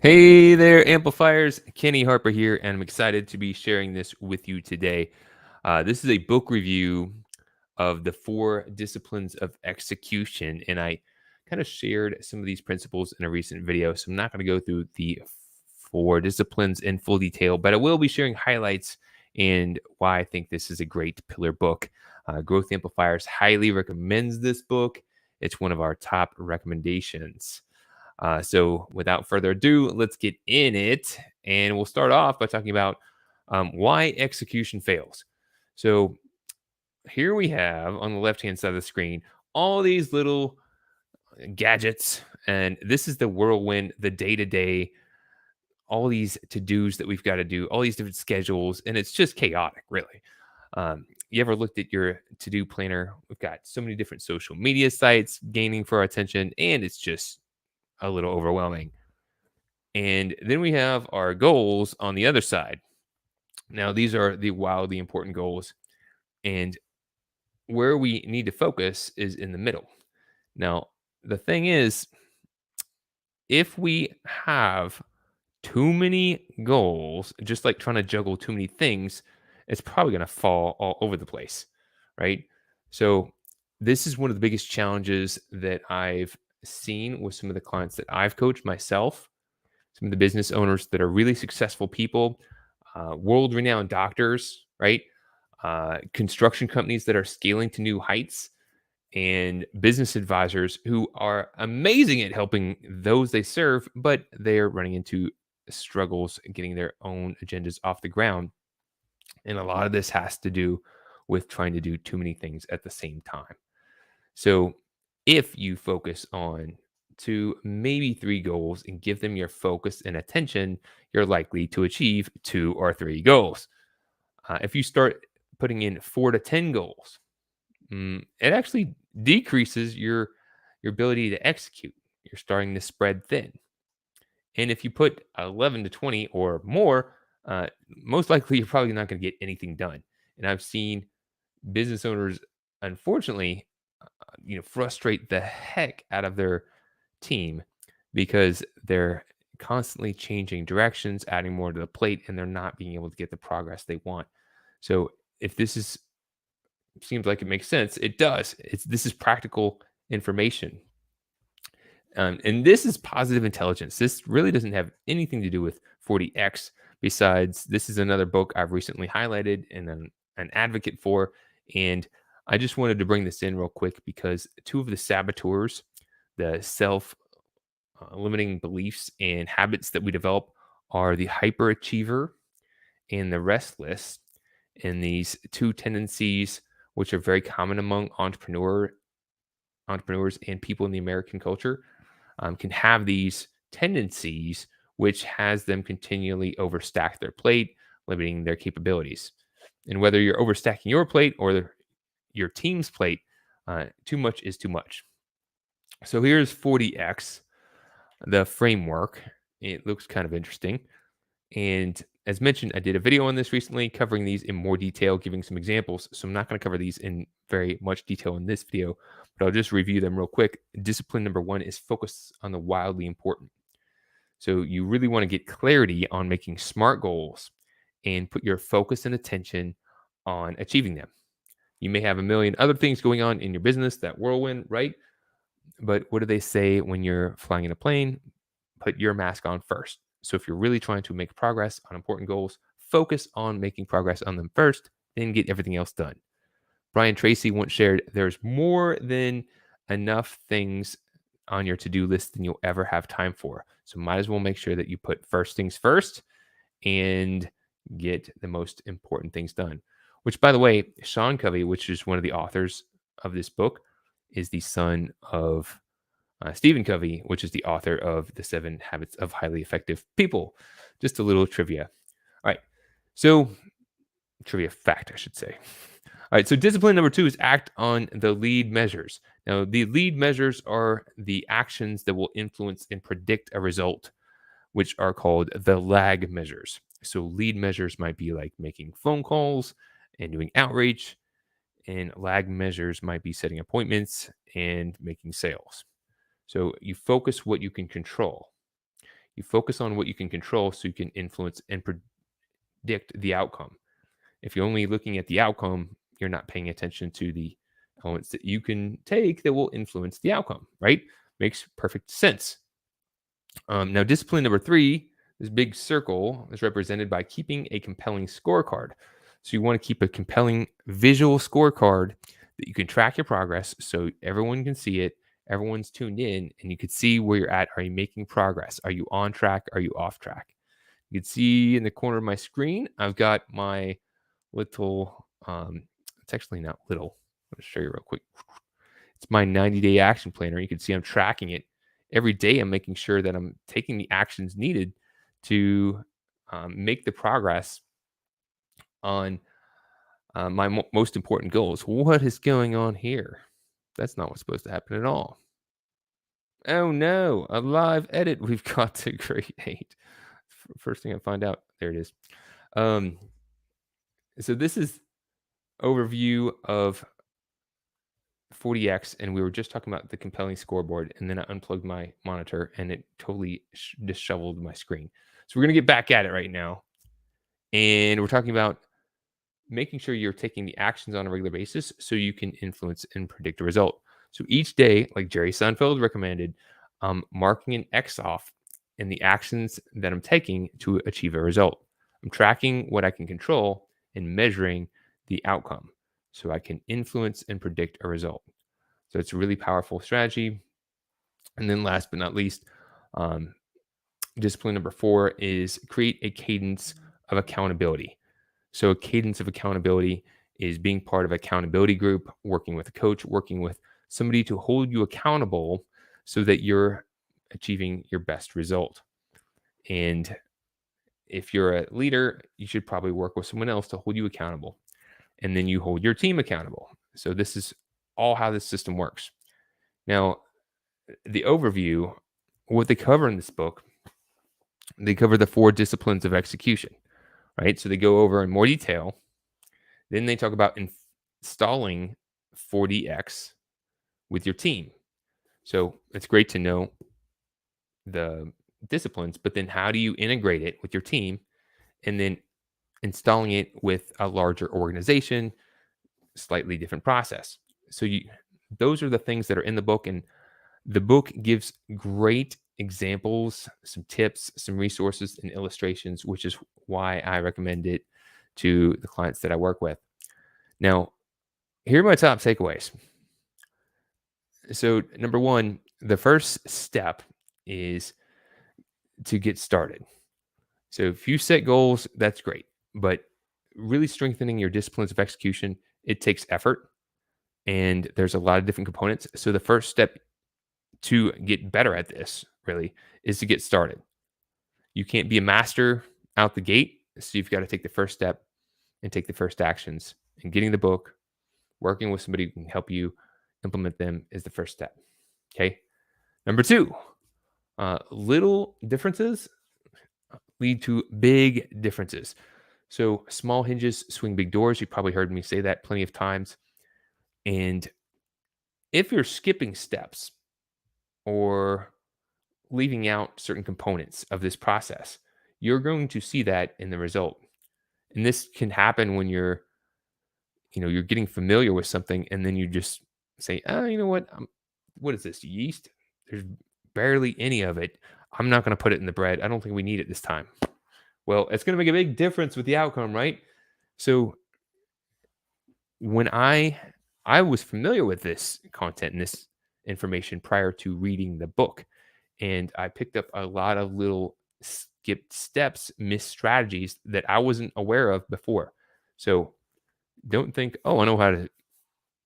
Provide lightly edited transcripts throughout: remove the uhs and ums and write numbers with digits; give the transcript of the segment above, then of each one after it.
Hey there, Amplifiers. Kenny Harper here, and I'm excited to be sharing this with you today. This is a book review of the 4 disciplines of execution, and I kind of shared some of these principles in a recent video, so I'm not going to go through the 4 disciplines in full detail, but I will be sharing highlights and why I think this is a great pillar book. Growth Amplifiers highly recommends this book. It's one of our top recommendations. So without further ado, let's get in it. And we'll start off by talking about why execution fails. So here we have on the left-hand side of the screen, all these little gadgets. And this is the whirlwind, the day-to-day, all these to-dos that we've got to do, all these different schedules. And it's just chaotic, really. You ever looked at your to-do planner? We've got so many different social media sites gaining for our attention, and it's just a little overwhelming. And then we have our goals on the other side. Now, these are the wildly important goals. And where we need to focus is in the middle. Now, the thing is, if we have too many goals, just like trying to juggle too many things, it's probably going to fall all over the place, right? So, this is one of the biggest challenges that I've seen with some of the clients that I've coached myself, some of the business owners that are really successful people, world renowned doctors, right? Construction companies that are scaling to new heights, and business advisors who are amazing at helping those they serve, but they are running into struggles getting their own agendas off the ground. And a lot of this has to do with trying to do too many things at the same time. So if you focus on 2, maybe 3 goals and give them your focus and attention, you're likely to achieve 2 or 3 goals. If you start putting in 4 to 10 goals, it actually decreases your ability to execute. You're starting to spread thin. And if you put 11 to 20 or more, most likely you're probably not going to get anything done. And I've seen business owners, unfortunately, frustrate the heck out of their team because they're constantly changing directions, adding more to the plate, and they're not being able to get the progress they want. So if this is seems like it makes sense, it does. This is practical information. And this is positive intelligence. This really doesn't have anything to do with 40x. Besides, this is another book I've recently highlighted and I'm an advocate for. And I just wanted to bring this in real quick because 2 of the saboteurs, the self limiting beliefs and habits that we develop, are the hyperachiever and the restless. And these 2 tendencies, which are very common among entrepreneurs and people in the American culture, can have these tendencies, which has them continually overstack their plate, limiting their capabilities. And whether you're overstacking your plate or your team's plate, too much is too much. So here's 40x, the framework. It looks kind of interesting. And as mentioned, I did a video on this recently covering these in more detail, giving some examples. So I'm not going to cover these in very much detail in this video, but I'll just review them real quick. Discipline number 1 is focus on the wildly important. So you really want to get clarity on making smart goals and put your focus and attention on achieving them. You may have a million other things going on in your business, that whirlwind, right? But what do they say when you're flying in a plane? Put your mask on first. So if you're really trying to make progress on important goals, focus on making progress on them first, then get everything else done. Brian Tracy once shared, there's more than enough things on your to-do list than you'll ever have time for. So might as well make sure that you put first things first and get the most important things done. Which, by the way, Sean Covey, which is one of the authors of this book, is the son of Stephen Covey, which is the author of The 7 Habits of Highly Effective People. Just a little trivia. All right. So, trivia fact, I should say. All right. So, discipline number 2 is act on the lead measures. Now, the lead measures are the actions that will influence and predict a result, which are called the lag measures. So, lead measures might be like making phone calls and doing outreach, and lag measures might be setting appointments and making sales. So you focus what you can control. You focus on what you can control so you can influence and predict the outcome. If you're only looking at the outcome, you're not paying attention to the elements that you can take that will influence the outcome, right? Makes perfect sense. Now, discipline number 3, this big circle, is represented by keeping a compelling scorecard. So you want to keep a compelling visual scorecard that you can track your progress so everyone can see it, everyone's tuned in, and you can see where you're at. Are you making progress? Are you on track? Are you off track? You can see in the corner of my screen, I've got my little, it's actually not little. I'll show you real quick. It's my 90-day action planner. You can see I'm tracking it every day. I'm making sure that I'm taking the actions needed to make the progress on my most important goals. What is going on here? That's not what's supposed to happen at all. Oh no, a live edit we've got to create. First thing I find out, there it is. So this is overview of 40x, and we were just talking about the compelling scoreboard, and then I unplugged my monitor and it totally disheveled my screen. So we're going to get back at it right now, and we're talking about making sure you're taking the actions on a regular basis so you can influence and predict a result. So each day, like Jerry Seinfeld recommended, I'm marking an X off in the actions that I'm taking to achieve a result. I'm tracking what I can control and measuring the outcome so I can influence and predict a result. So it's a really powerful strategy. And then last but not least, discipline number 4 is create a cadence of accountability. So a cadence of accountability is being part of an accountability group, working with a coach, working with somebody to hold you accountable so that you're achieving your best result. And if you're a leader, you should probably work with someone else to hold you accountable. And then you hold your team accountable. So this is all how this system works. Now, the overview, what they cover in this book, they cover the 4 disciplines of execution, right? So they go over in more detail. Then they talk about installing 40x with your team. So it's great to know the disciplines, but then how do you integrate it with your team and then installing it with a larger organization, slightly different process. So those are the things that are in the book, and the book gives great examples, some tips, some resources and illustrations, which is why I recommend it to the clients that I work with. Now, here are my top takeaways. So number 1, the first step is to get started. So if you set goals, that's great, but really strengthening your disciplines of execution, it takes effort, and there's a lot of different components. So the first step to get better at this really is to get started. You can't be a master out the gate, so you've got to take the first step and take the first actions. And getting the book, working with somebody who can help you implement them is the first step. Okay. Number 2, little differences lead to big differences. So small hinges swing big doors. You probably heard me say that plenty of times. And if you're skipping steps or leaving out certain components of this process, you're going to see that in the result. And this can happen when you're getting familiar with something, and then you just say, oh, you know what is this, yeast? There's barely any of it. I'm not going to put it in the bread. I don't think we need it this time. Well, it's going to make a big difference with the outcome, right? So when I was familiar with this content and this information prior to reading the book, and I picked up a lot of little skipped steps, missed strategies that I wasn't aware of before. So don't think, oh,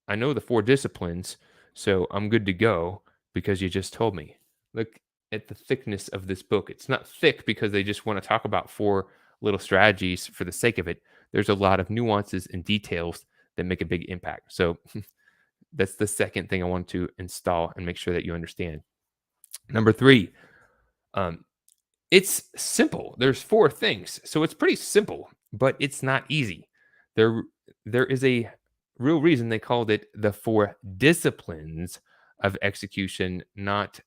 I know the 4 disciplines, so I'm good to go because you just told me. Look at the thickness of this book. It's not thick because they just want to talk about 4 little strategies for the sake of it. There's a lot of nuances and details that make a big impact. So that's the second thing I want to install and make sure that you understand. Number 3, it's simple. There's 4 things. So it's pretty simple, but it's not easy. There is a real reason they called it the 4 disciplines of execution, not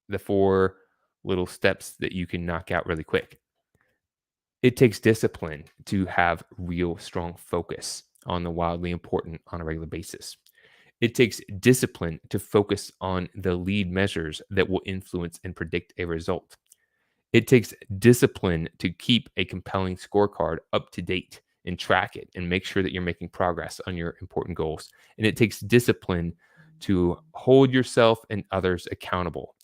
the 4 little steps that you can knock out really quick. It takes discipline to have real strong focus on the wildly important on a regular basis. It takes discipline to focus on the lead measures that will influence and predict a result. It takes discipline to keep a compelling scorecard up to date and track it and make sure that you're making progress on your important goals. And it takes discipline to hold yourself and others accountable.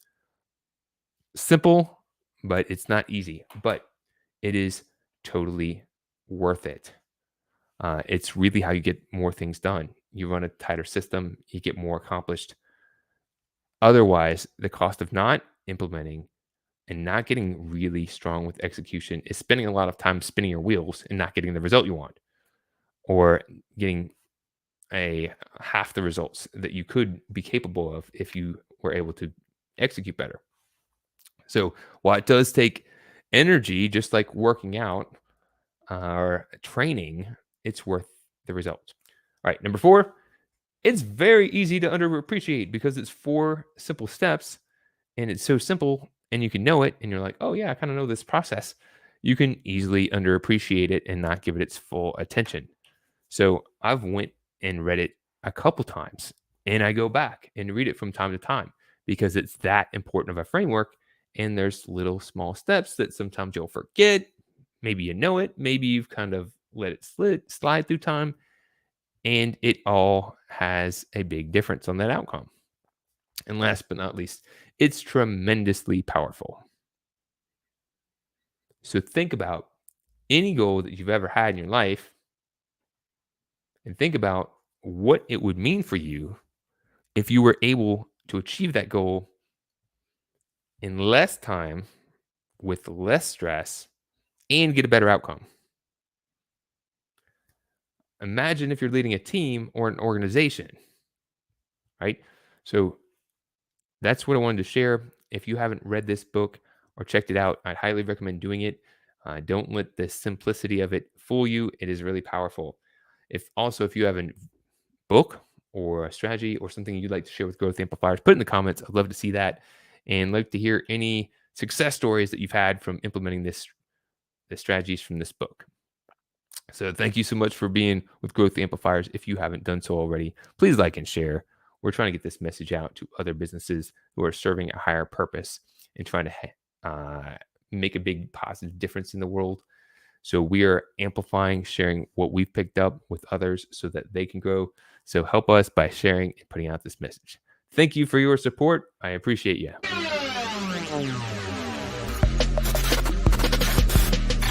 Simple, but it's not easy, but it is totally worth it. It's really how you get more things done. You run a tighter system, you get more accomplished. Otherwise, the cost of not implementing and not getting really strong with execution is spending a lot of time spinning your wheels and not getting the result you want, or getting a half the results that you could be capable of if you were able to execute better. So while it does take energy, just like working out or training, it's worth the results. All right, number 4, it's very easy to underappreciate because it's 4 simple steps and it's so simple and you can know it and you're like, oh yeah, I kind of know this process. You can easily underappreciate it and not give it its full attention. So I've went and read it a couple times and I go back and read it from time to time because it's that important of a framework. And there's little small steps that sometimes you'll forget. Maybe you know it. Maybe you've kind of let it slide through time. And it all has a big difference on that outcome. And last but not least, it's tremendously powerful. So think about any goal that you've ever had in your life and think about what it would mean for you if you were able to achieve that goal in less time with less stress and get a better outcome. Imagine if you're leading a team or an organization, right? So that's what I wanted to share. If you haven't read this book or checked it out, I'd highly recommend doing it. Don't let the simplicity of it fool you. It is really powerful. If you have a book or a strategy or something you'd like to share with Growth Amplifiers, put it in the comments. I'd love to see that and like to hear any success stories that you've had from implementing the strategies from this book. So thank you so much for being with Growth Amplifiers. If you haven't done so already, please like and share. We're trying to get this message out to other businesses who are serving a higher purpose and trying to make a big positive difference in the world. So we are amplifying, sharing what we've picked up with others so that they can grow. So help us by sharing and putting out this message. Thank you for your support. I appreciate you.